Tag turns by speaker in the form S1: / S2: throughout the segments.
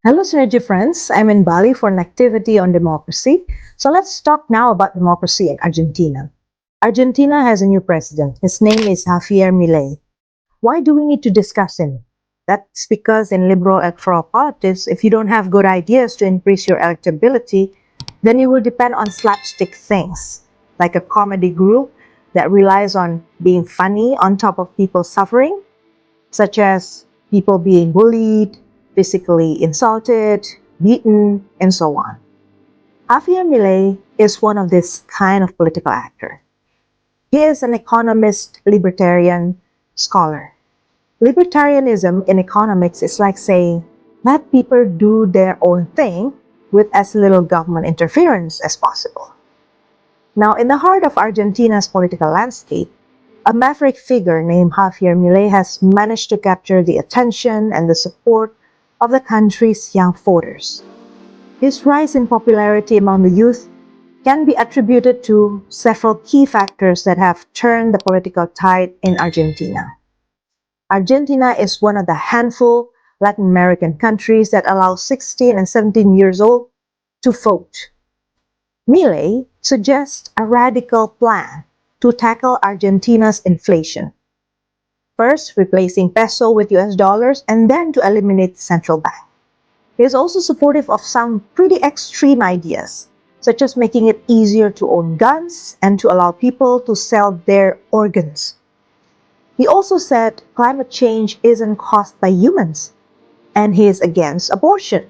S1: Hello, Synergy friends. I'm in Bali for an activity on democracy. So let's talk now about democracy in Argentina. Argentina has a new president. His name is Javier Milei. Why do we need to discuss him? That's because in liberal electoral politics, if you don't have good ideas to increase your electability, then you will depend on slapstick things, like a comedy group that relies on being funny on top of people suffering, such as people being bullied, physically insulted, beaten, and so on. Javier Milei is one of this kind of political actor. He is an economist-libertarian scholar. Libertarianism in economics is like saying, let people do their own thing with as little government interference as possible. Now, in the heart of Argentina's political landscape, a maverick figure named Javier Milei has managed to capture the attention and the support of the country's young voters. His rise in popularity among the youth can be attributed to several key factors that have turned the political tide in Argentina. Argentina is one of the handful Latin American countries that allow 16 and 17 years old to vote. Milei suggests a radical plan to tackle Argentina's inflation. First, replacing peso with US dollars, and then to eliminate the central bank. He is also supportive of some pretty extreme ideas, such as making it easier to own guns and to allow people to sell their organs. He also said climate change isn't caused by humans, and he is against abortion.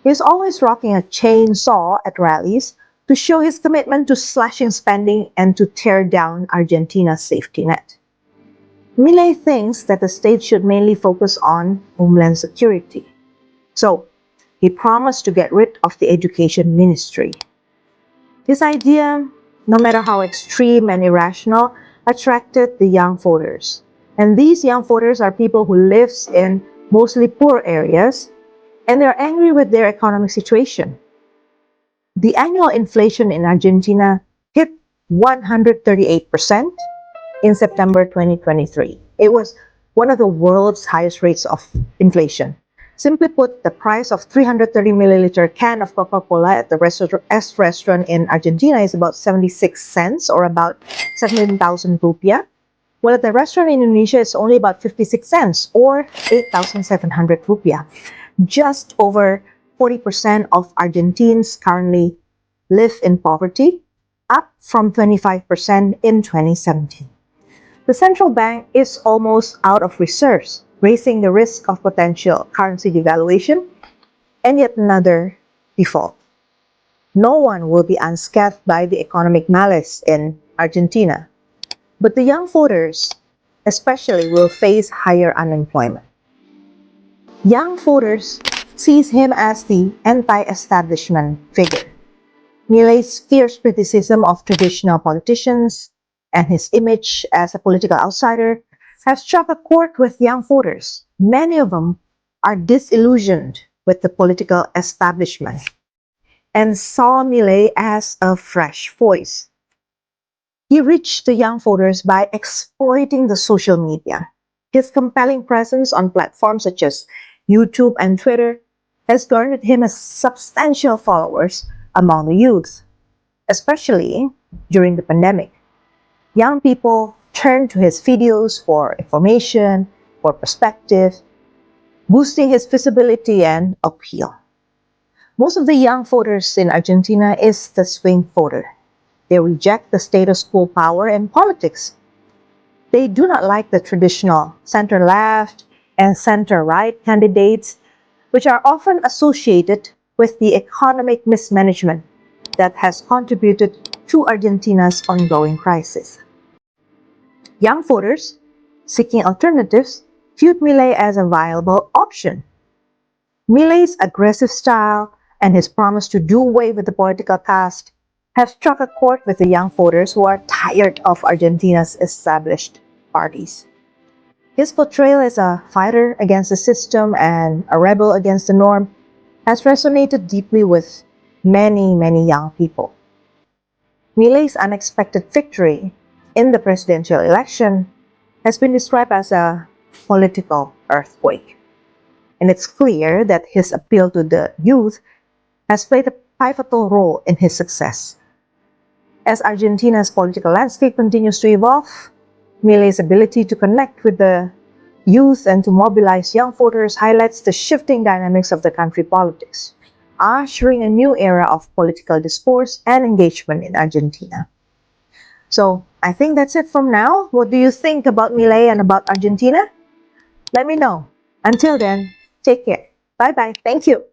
S1: He is always rocking a chainsaw at rallies to show his commitment to slashing spending and to tear down Argentina's safety net. Milei thinks that the state should mainly focus on homeland security. So, he promised to get rid of the education ministry. His idea, no matter how extreme and irrational, attracted the young voters. And these young voters are people who live in mostly poor areas, and they're angry with their economic situation. The annual inflation in Argentina hit 138% in September 2023. It was one of the world's highest rates of inflation. Simply put, the price of 330 milliliter can of Coca-Cola at the restaurant in Argentina is about 76 cents or about 17,000 rupiah, while at the restaurant in Indonesia it's only about 56 cents or 8,700 rupiah. Just over 40% of Argentines currently live in poverty, up from 25% in 2017. The central bank is almost out of reserves, raising the risk of potential currency devaluation and yet another default. No one will be unscathed by the economic malice in Argentina, but the young voters especially will face higher unemployment. Young voters sees him as the anti-establishment figure. Milei's fierce criticism of traditional politicians and his image as a political outsider have struck a chord with young voters. Many of them are disillusioned with the political establishment and saw Milei as a fresh voice. He reached the young voters by exploiting the social media. His compelling presence on platforms such as YouTube and Twitter has garnered him a substantial followers among the youth, especially during the pandemic. Young people turned to his videos for information, for perspective, boosting his visibility and appeal. Most of the young voters in Argentina is the swing voter. They reject the status quo power in politics. They do not like the traditional center-left and center-right candidates, which are often associated with the economic mismanagement that has contributed to Argentina's ongoing crisis. Young voters seeking alternatives viewed Milei as a viable option. Milei's aggressive style and his promise to do away with the political caste have struck a chord with the young voters who are tired of Argentina's established parties. His portrayal as a fighter against the system and a rebel against the norm has resonated deeply with many young people. Milei's unexpected victory in the presidential election has been described as a political earthquake. and it's clear that his appeal to the youth has played a pivotal role in his success. As Argentina's political landscape continues to evolve, Milei's ability to connect with the youth and to mobilize young voters highlights the shifting dynamics of the country politics, ushering a new era of political discourse and engagement in Argentina. So I think that's it from now. What do you think about Milei and about Argentina? Let me know. Until then, take care. Bye bye. Thank you.